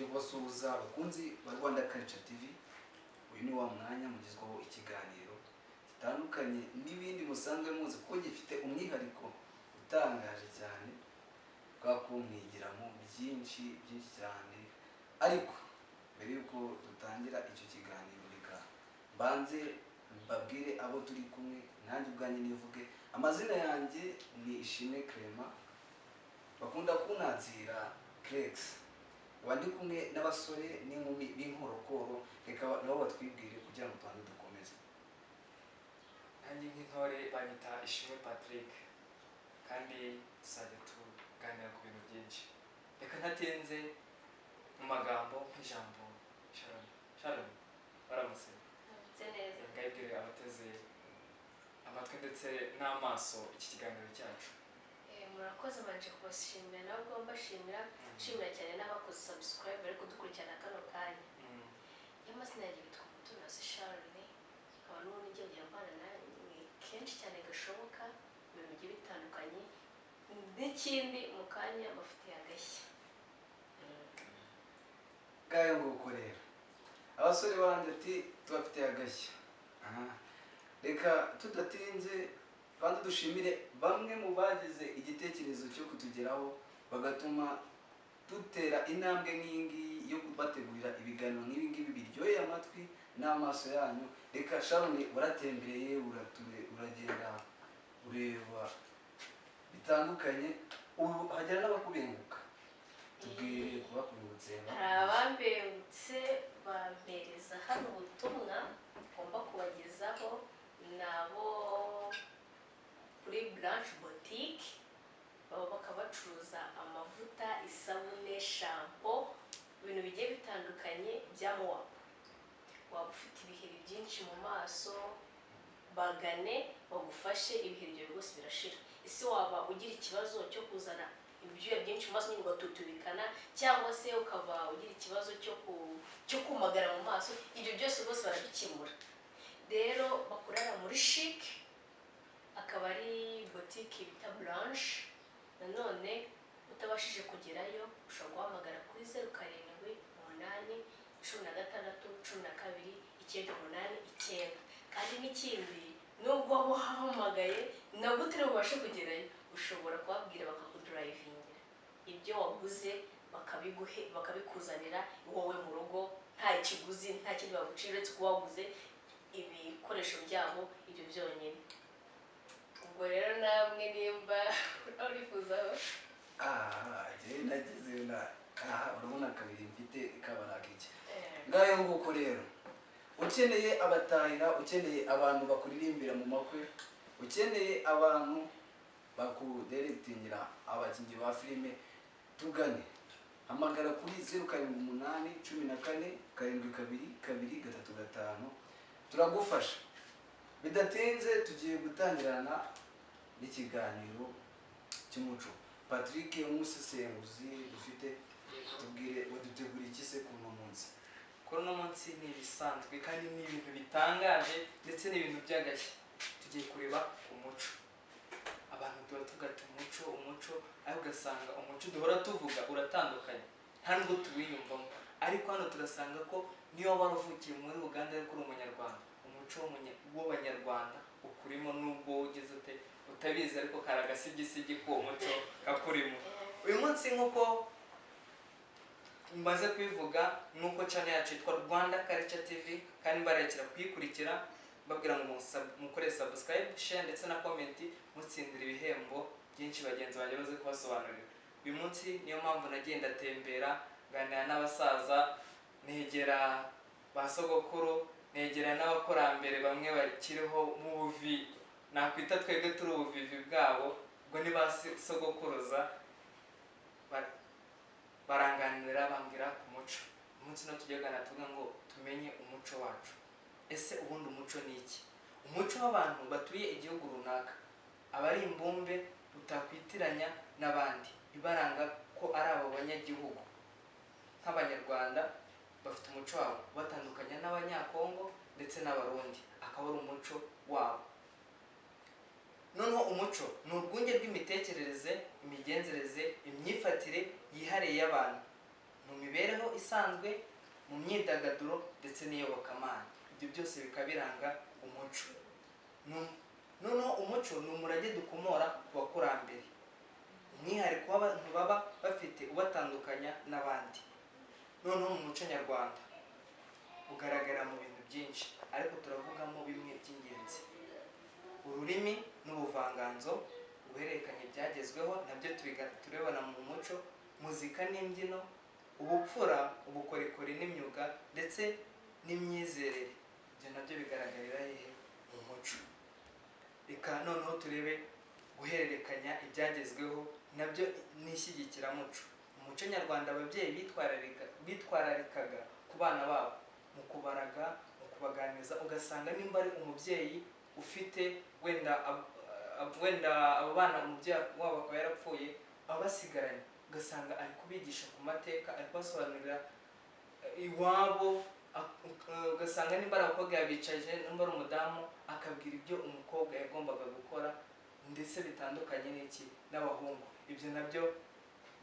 nongeye kubasuhuza abakunzi ba Rwanda Culture TV. Uyu ni wa mwanya mugezweho ikiganiro gitandukanye n'ibindi musanzwe muzi ko gifite umwihariko utangaje cyane twakumwigiramo byinshi cyane. Ariko mbere yuko dutangira icyo kiganiro reka mbanze mbabwire abo turi kumwe, nanjye ubwanjye nivuge. Amazina yanjye ni Ishimwe Clement, bakunda kunazira Crex. Wandi kumwe n'abasore n'inkumi b'inkorokoro, reka nabo batwibwire kugira ngo twande dukomeze. Nanjye nk'intore banyita Ishimwe Patrick, kandi tuzajya tuganira ku bintu byinshi. Reka ntatinze mu magambo nk'ijambo shalon. Shalon, baramutse neza. Ngayibwire abateze amatwi ndetse n'amaso iki kiganiro cyacu. Murakoze manje kubashimira, nabwo mbashimira cyane n'abakoze subscribe bari kudukurikirana kano kanya. Y'amazina yanjye bitwa Mutunasi Shalon, abantu n'ijye kugira mbana namwe kenshi cyane gashoboka ibintu bigiye bitandukanye, n'ikindi mu kanya bafitiye agashya. Gayo nguko rero abasore bandi ati tubafitiye agashya. Reka tudatinze kandi dushimire bamwe mu bagize igitekerezo cyo kutugeraho bagatuma dutera intambwe nk'ingi yo kubategurira ibiganiro nk'ibingibi biryoheye amatwi n'amaso yanyu. Reka Shalon, uratembereye uragenda ureba bitandukanye, ubu hagera n'abakubenguka. Tubwire kubakubutse. Hari abambengutse bampereza hano ubutumwa ngomba kubagezaho, nabo kuri branch boutique baba bakabacuruza amavuta, isabune, shampoo, ibintu bigiye bitandukanye bya mowa. Waba ufite ibiheri byinshi mu maso, bagane bagufashe, ibiheri byawe rwose birashira. Ese waba ugira ikibazo cyo kuzana ibyuya byinshi mu maso ugatutubikana, cyangwa se ukaba ugira ikibazo cyo kumagara mu maso, ibyo byose rwose barabikemura. Rero bakorera muri chic, akaba ari boutique bita Blanche. Nanone utabashije kugerayo ushobora guhamagara kuri 0788 16 12 989. Kandi n'ikindi, nubwo waba uhamagaye nabwo utari bubashe kugerayo, ushobora kubabwira bakakudrivingira ibyo waguze, bakabikuzanira wowe mu rugo nta kiguzi, nta kindi bagucira uretse kuba waguze ibikoresho byabo ibyo byonyine. Ubwo rero namwe nimba urifuzaho nagize urabona kabiri mfite kabarakije. Ngayo nguko rero, ukeneye abatahira, ukeneye abantu bakuririmbira mu makwe, ukeneye abantu bakudirectingira abakinnyi ba filime, tugane. Hamagara kuri 0788 14 72 235 turagufasha. Bidatinze tugiye gutangirana n'ikiganiro cy'umuco. Patrick, umusesenguzi dufite, tubwire wadutegura iki se kuno munsi? Kuno munsi ni ibisanzwe kandi ni ibintu bitangaje ndetse n'ibintu by'agashya. Tugiye kureba umuco. Abantu duhora tugata umuco, ariko ugasanga umuco duhora tuvuga uratandukanye, nta nubwo tuwiyumvamo. Ariko hano turasanga ko niyo waravukiye muri Uganda ariko uri umunyarwanda, umuco w'abanyarwanda ukurimo, nubwo ugeze utabizi ariko karagasigisigi ko umuco kakurimo. Uyu munsi nk'uko mbaze kubivuga, nuko channel yacu yitwa Rwanda Culture TV, kandi mbarekera kuyikurikira babwira ngo mukore subscribe, share ndetse na comment, mutsindira ibihembo byinshi bagenzi banjye baze kubasobanurira. Uyu munsi niyo mpamvu nagenda tembera nganira n'abasaza, negera basogokuru, negera n'abakorambere bamwe bakiriho mu buvi, nakwita twebwe turi ubuvivi bwabo, ubwo ni basogokuruza, baranganira bambwira ku muco. Umunsi no tujyagana tuvuga ngo tumenye umuco wacu. Ese ubundi umuco ni iki? Umuco w'abantu batuye igihugu runaka aba ari imbumbe utakwitiranya n'abandi, bibaranga ko ari abo banyagihugu. Nk'abanyarwanda bafite umuco wabo batandukanya n'abanyakongo ndetse n'abarundi, akaba ari umuco wabo. Noneho umuco ni urwunge rw'imitekerereze, imigenzereze, imyifatire yihariye y'abantu mu mibereho isanzwe, mu myidagaduro ndetse n'iyobokamana. Ibyo byose bikabiranga umuco. Noneho umuco ni umurage dukomora ku bakurambere, umwihariko w'abantu baba bafite ubatandukanya n'abandi. Noneho mu muco nyarwanda ugaragara mu bintu byinshi, ariko turavugamo bimwe by'ingenzi: ururimi n'ubuvanganzo, guhererekanya ibyagezweho nabyo turebana mu muco, muzika n'imbyino, ubupfura, ubukorikori n'imyuga ndetse n'imyizerere. Ibyo nabyo bigaragarira hehe? Mu muco. Reka noneho turebe guhererekanya ibyagezweho, nabyo n'ishyigikiramuco. Mu muco nyarwanda ababyeyi bitwararikaga ku bana babo mu kubaraga, mu kubaganiriza. Ugasanga nimba ari umubyeyi ufite wenda abo bana umubyeyi wabo akaba yarapfuye, abasigaranye, ugasanga ari kubigisha ku mateka, ari kubasobanurira iwabo. Ugasanga nimba ari abakobwa yabicaje, nimba ari umudamu akabwira ibyo umukobwa yagombaga gukora, ndetse bitandukanye n'iki n'abahungu. Ibyo nabyo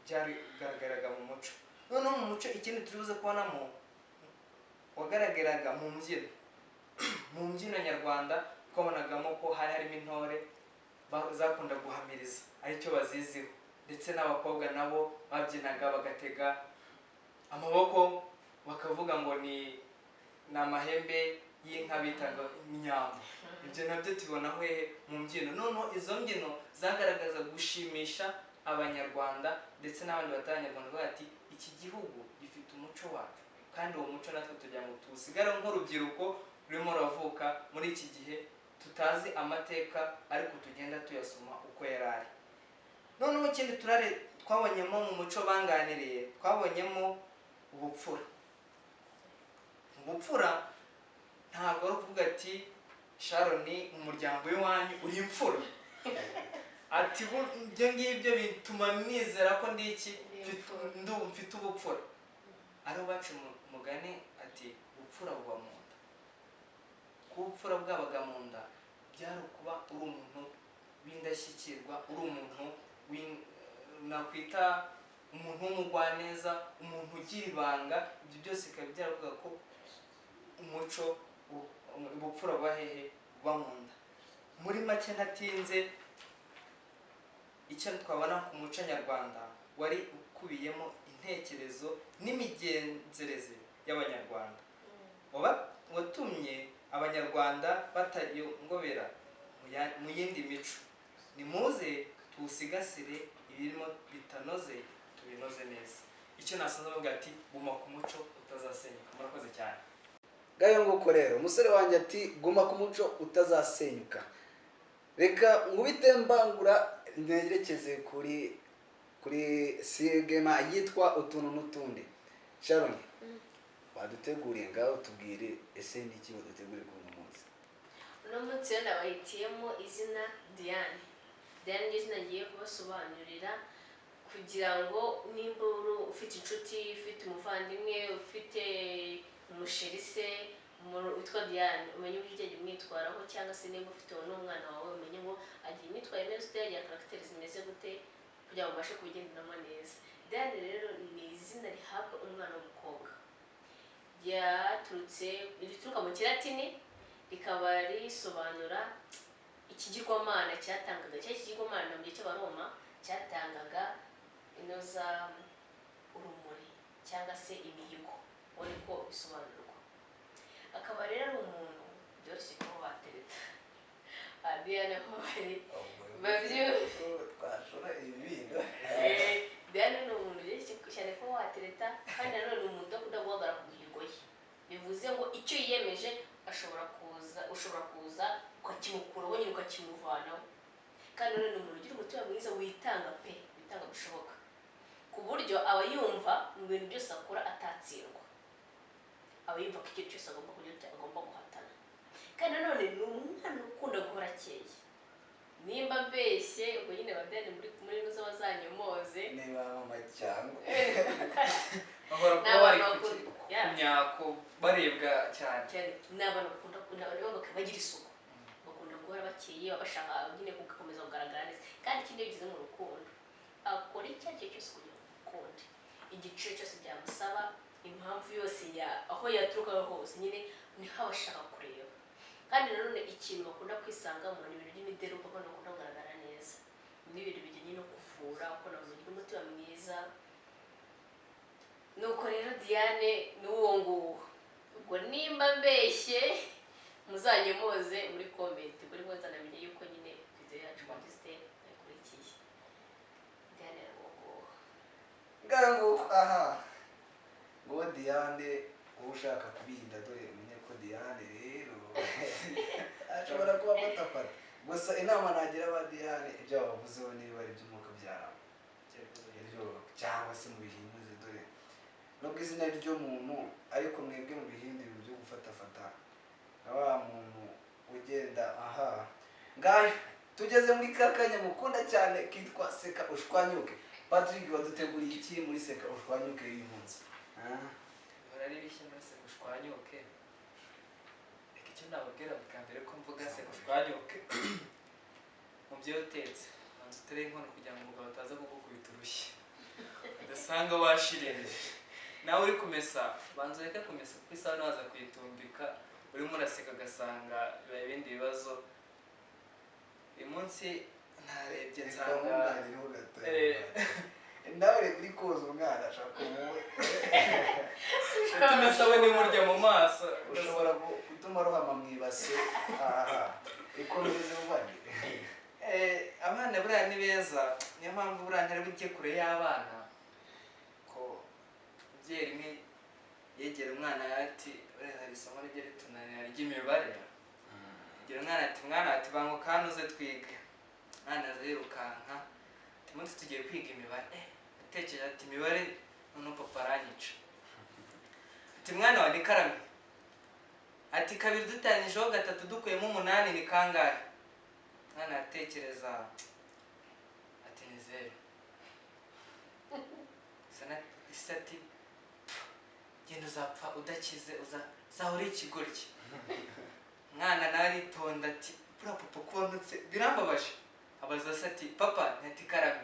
byarigaragaraga mu muco. Noneho mu muco ikindi turibuze kubonamo wagaragaraga mu mbyino. Mu mbyino nyarwanda twabonagamo ko hari harimo intore zakunda guhamiriza, aricyo baziziho, ndetse n'abakobwa nabo babyinaga bagatega amaboko bakavuga ngo ni amahembe y'inka bitaga inyambo. Ibyo nabyo tubonaho mu mbyino. Noneho izo mbyino zagaragaza gushimisha abanyarwanda ndetse n'abandi batanyarwanda, bati iki gihugu gifite umuco wacu, kandi uwo muco natwe tugira ngo tuwusigare nk'urubyiruko rurimo ruravuka muri iki gihe, tutazi amateka ariko tugenda tuyasoma uko yari ari. Noneho ikindi twabonyemo mu muco banganiriye, twabonyemo ubupfura. Ubupfura ntabwo ari ukuvuga ati Shalon mu muryango w'iwanyu uri imfura, ati ibyo ngibyo bituma nizera ko ndi iki, mfite ubupfura. Ariho baca umugani ati ubupfura buba mu nda. Kuba ubupfura bwabaga mu nda byari ukuba uri umuntu w'indashyikirwa, uri umuntu nakwita umuntu w'umugwaneza, umuntu ugira ibanga. Ibyo byose bikaba byaravuga ko umuco ubupfura buba hehe? Buba mu nda. Muri make ntatinze, icyo twabona ku muco nyarwanda wari ukubiyemo intekerezo n'imigenzereze y'abanyarwanda, watumye abanyarwanda batayongobera mu yindi mico. Nimuze tuwusigasire, ibirimo bitanoze tubinoze neza. Icyo nasanze avuga ati guma ku muco utazasenyuka. Murakoze cyane. Gayo nguko rero umusore wanjye ati guma ku muco utazasenyuka. Reka ngubite mbangura nerekeze kuri sigema yitwa utuntu n'utundi. Shalon, baduteguriye ngaho tubwire ese ni iki baduteguriye ku munsi? Uno munsi yo nabahitiyemo izina Diane. Diane ni izina ngiye kubasobanurira kugira ngo nimba ufite inshuti, ufite umuvandimwe, ufite umusheri se witwa Diane, umenye uburyo agiye umwitwaraho, cyangwa se niba ufite n'umwana wawe umenye ngo agiye imyitwarire neza, agira karagiteri zimeze gute, kugira ngo ubashe kubigenderamo neza. Diane rero ni izina rihabwa umwana w'umukobwa. Rituruka mu Kilatini, rikaba risobanura ikigirwamana cyatangaga. Cya kigirwamana mu gihe cy'Abaroma cyatangaga inoza urumuri cyangwa se imihigo, ubona ko bisobanurwa. Akaba rero ari umuntu byoroshye kuba watereta. Diane aho bari twashora ibintu. Diane ni umuntu byoroshye cyane kuba watereta, kandi nanone ni umuntu udakunda guhagarara ku mihigo ye. Bivuze ngo icyo yiyemeje ushobora kuza ukakimukuraho nyine ukakimuvanaho. Kandi nanone ni umuntu ugira umutima mwiza, witanga bishoboka, ku buryo aba yumva mu bintu byose akora atatsindwa. Aba yumva ko ikintu cyose agomba guhatana. Kandi nanone ni umwana ukunda guhora akeye. Nimba mbeshye ubwo nyine Diane muri nuza bazanyomoze niba mama cyangwa bahora kuba bari kumyako barebwa cyane. Ni abantu bakunda bagira isuku, bakunda guhora bakeye, bashaka nyine gukomeza kugaragara neza. Kandi ikindi bigize mu rukundo, akora icyo ari cyo cyose kugira ngo ukunde. igiciro cyose byamusaba, impamvu yose aho yaturuka hose nyine niho abashaka kureba. Kandi nanone ikintu bakunda kwisangamo ni ibintu by'imideri kuko bakunda kugaragara neza, n'ibintu bijyanye no kuvura, uko navuze umutima mwiza. Nuko rero Diane n'uwo nguwo, ubwo nimba mbeshye muzanyemoze muri comment, buri wese anamenye yuko nyine video yacu Modeste yakurikiye. Diane ngaho aha ngo Diane wowe ushaka kubinda, dore umenye ko Diane rero ashobora kuba batafata. Gusa inama nagira aba Diane, ibyo bavuzeho niba ari iby'umwuka byaramo cyangwa se mu bihinyuze, dore nubwo izina ry'umuntu ariko mwebwe mu bihindi byo gufatafata nka wa muntu ugenda aha. Ngayo tugeze muri kakanya mukunda cyane kitwa Seka Ushwanyuke. Patrick waduteguriye iki muri Seka Ushwanyuke uyu munsi? Barari bishye muri Seka Ushwanyuke. Icyo nababwira bikambere ko mvuga Seka Ushwanyuke mu byo utetse manzi utere inkono kugira ngo umugabo ataza kugukubita urushyi adasanga washirereje. Nawe uri kumesa banza reka kumesa kuko isaha naza kwitumbika urimo uraseka gasanga bibaye ibindi bibazo. Uyu munsi ntarebye nsanga nawe uri koza umwana ashaka wowe tumesa we nimurya mu maso ushobora gutuma rohama mu ibase. Ikomeze ubane abana buriya ni beza, niyo mpamvu buriya ntari bujye kure y'abana. Ko umubyeyi rimwe yegera umwana ati buriya hari isomo rijya ritunanira ry'imibare, yegera umwana ati mwana ati banguka hano uze twige. Mwana azirukanka ati munsi tugiye kwiga imibare. Atekereje ati imibare none papa aranyica. Ati mwana wa nikarame ati kabiri dutanyijeho gatatu dukuyemo 8 ni kangahe? Mwana atekereza ati ni 0. Sana isati genda uzapfa udakize uzahora ikigoryi. Mwana naritonda ati pura papa kubonetse birambabaje. Abaza ati papa ntati karame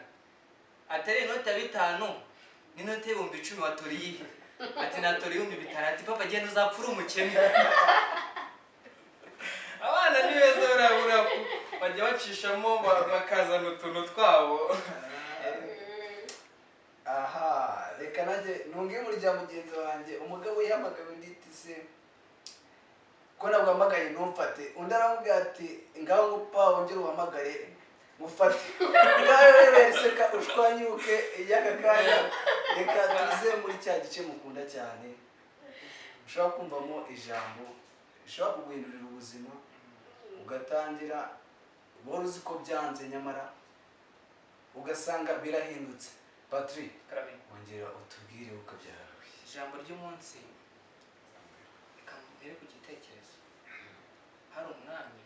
atari inota 5 ni inota 10,000 watoriye. Ati natoriye 5,000. Ati papa genda uzapfura umukene. Abana ni beza urabura bajya bacishamo bakazana utuntu twabo. Aha reka nanjye nunge muri rya mugenzi wanjye umugabo yahamagawe nditi se ko nabwo amagaye ntumfate. Undi aramubwira ati ngaho ngupa wongere uhamagare mufate. Ngaho rero Seka Ushwanyuke y'aka kanya reka tuze muri cya gice mukunda cyane ushobora kumvamo ijambo ushobora kuguhindurira ubuzima ugatangira wari uzi ko byanze nyamara ugasanga birahindutse. Patrick wongera utubwire uko byararuye. Ijambo ry'umunsi ikamubere ku gitekerezo. Hari umwami,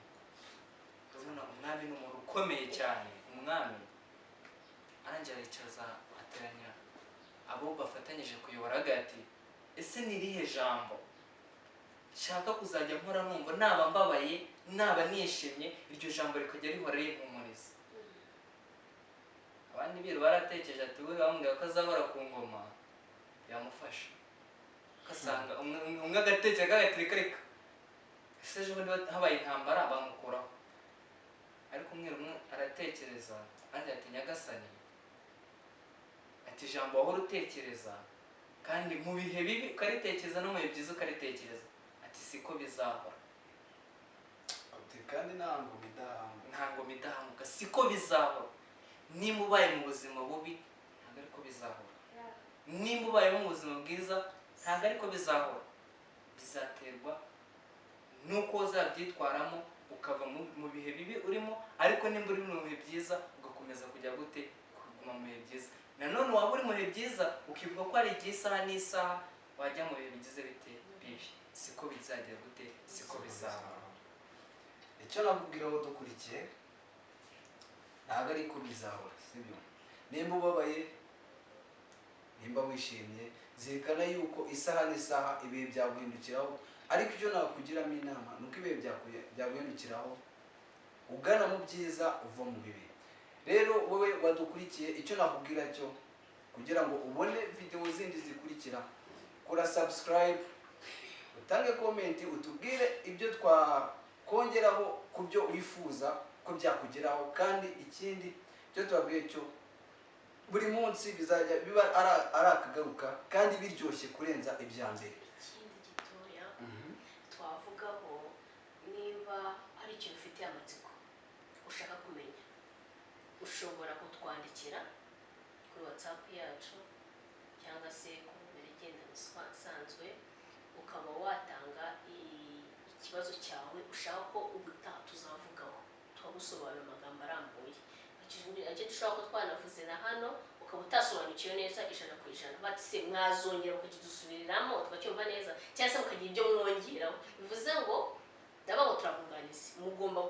urabona umwami ni umuntu ukomeye cyane. Umwami arangira aricaza ateranya abo bafatanyije kuyobora agati, ese ni irihe jambo shaka kuzajya nkora numva naba mbabaye naba nishimye iryo jambo rikajya rihora rimpumuriza. Abandi biru baratekereje ati we bambwira ko azahora ku ngoma yamufasha. Kasanga umwe agatekereza kagatirika reka ese ejo bundi habaye intambara bamukuraho. Ariko umwe aratekereza andi ati nyagasani ati ijambo wahora utekereza kandi mu bihe bibi ukaritekereza no mu bihe byiza ukaritekereza ati siko bizahora. Ati kandi ntango midahamuka siko bizahora. Nimba ubaye mu buzima bubi ntabwo ariko bizahora. Nimba ubaye mu buzima bwiza ntabwo ariko bizahora. Bizaterwa nuko uzabyitwaramo ukava mu bihe bibi urimo, ariko nimba uri mu bihe byiza ugakomeza kujya gute kuguma mu bihe byiza. Nanone waba uri mu bihe byiza ukivuga ko ari igihe isaha n'isaha wajya mu bihe bigize bite bibi, siko bizagera gute siko bizahora. Icyo nakubwira aho dukurikiye ntabwo ariko bizahora, sibyo? Nimba ubabaye nimba wishimye zirikana yuko isaha n'isaha ibihe byaguhindukiraho, ariko icyo nakugiramo inama nuko ibihe byaguhindukiraho ugana mu byiza uva mu bibi. Rero wowe wadukurikiye icyo nakubwira cyo kugira ngo ubone video zindi zikurikira. Kora subscribe, utange comment, utubwire ibyo twakongeraho ku byo wifuza ko byakugeraho, kandi ikindi byo tubabwiye cyo buri munsi bizajya biba ari akagaruka kandi biryoshye kurenza ibya mbere. Ikindi gitoya twavugaho, niba hari ikintu ufite amatsiko ushaka kumenya, ushobora kutwandikira kuri WhatsApp yacu cyangwa se ku numero igendanwa isanzwe, ukaba watanga ikibazo cyawe ushaka ko ubutaha tuzavugaho, twagusobanurira amagambo arambuye. Icyo dushobora ko twanavuze na hano ukaba utasobanukiwe neza 100%, bati se mwazongera ukakidusubiriramo tukacyumva neza, cyangwa se mukagira ibyo mwongeraho. Bivuze ngo ndaba ngo turabunganiza, mugomba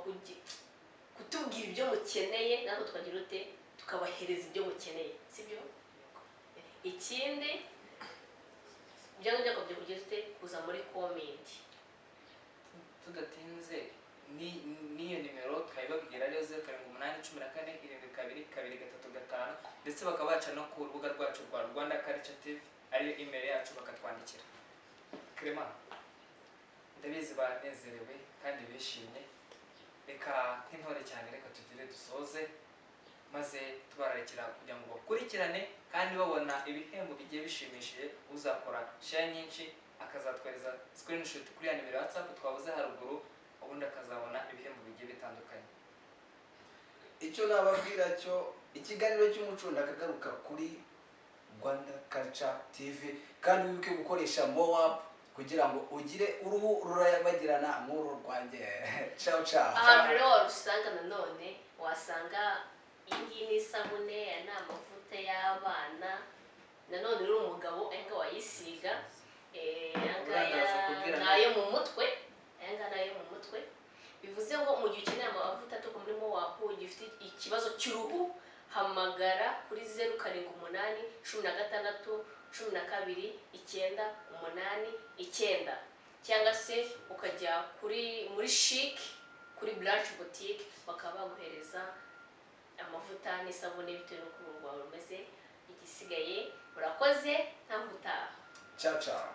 kutubwira ibyo mukeneye, natwe tukagira ute tukabahereza ibyo mukeneye, sibyo? Ikindi byo ngibyo ko byakugeze kuza muri comment. Tudatinze niyo nimero twayibabwira rero 0781147223 ndetse bakaba baca no ku rubuga rwacu rwa Rwanda Culture TV, ariyo email yacu bakatwandikira. Clement, ndabizi banezerewe kandi bishimye, reka nk'intore cyane reka tugire dusoze maze tubararikira kugira ngo bakurikirane kandi babona ibihembo bigiye bishimishije. Uzakora share nyinshi akazatwereza screenshot kuri ya nimero WhatsApp twavuze haruguru, ubundi akazabona ibihembo bigiye bitandukanye. Icyo nababwira cyo ikiganiro cy'umuco ndakagaruka kuri Rwanda Culture TV, kandi wibuke gukoresha MoApp kugira ngo ugire uruhu rurayabagirana nk'uru rwanjye. Ciao ciao. Ahantu rero warusanga nanone wasanga iyi ni isabune, n'amavuta y'abana, nanone uri umugabo enga wayisiga, nayo mu mutwe, nayo mu mutwe. Bivuze ngo mu gihe ukeneye amavuta aturuka muri MoApp, ugifite ikibazo cy'uruhu, hamagara kuri 0716121989 cyangwa se ukajya muri chic kuri branch boutique, bakaba baguhereza amavuta n'isabune bitewe n'uko uruhu rwawe rumeze. Igisigaye urakoze, nta gutaha. Ciao ciao.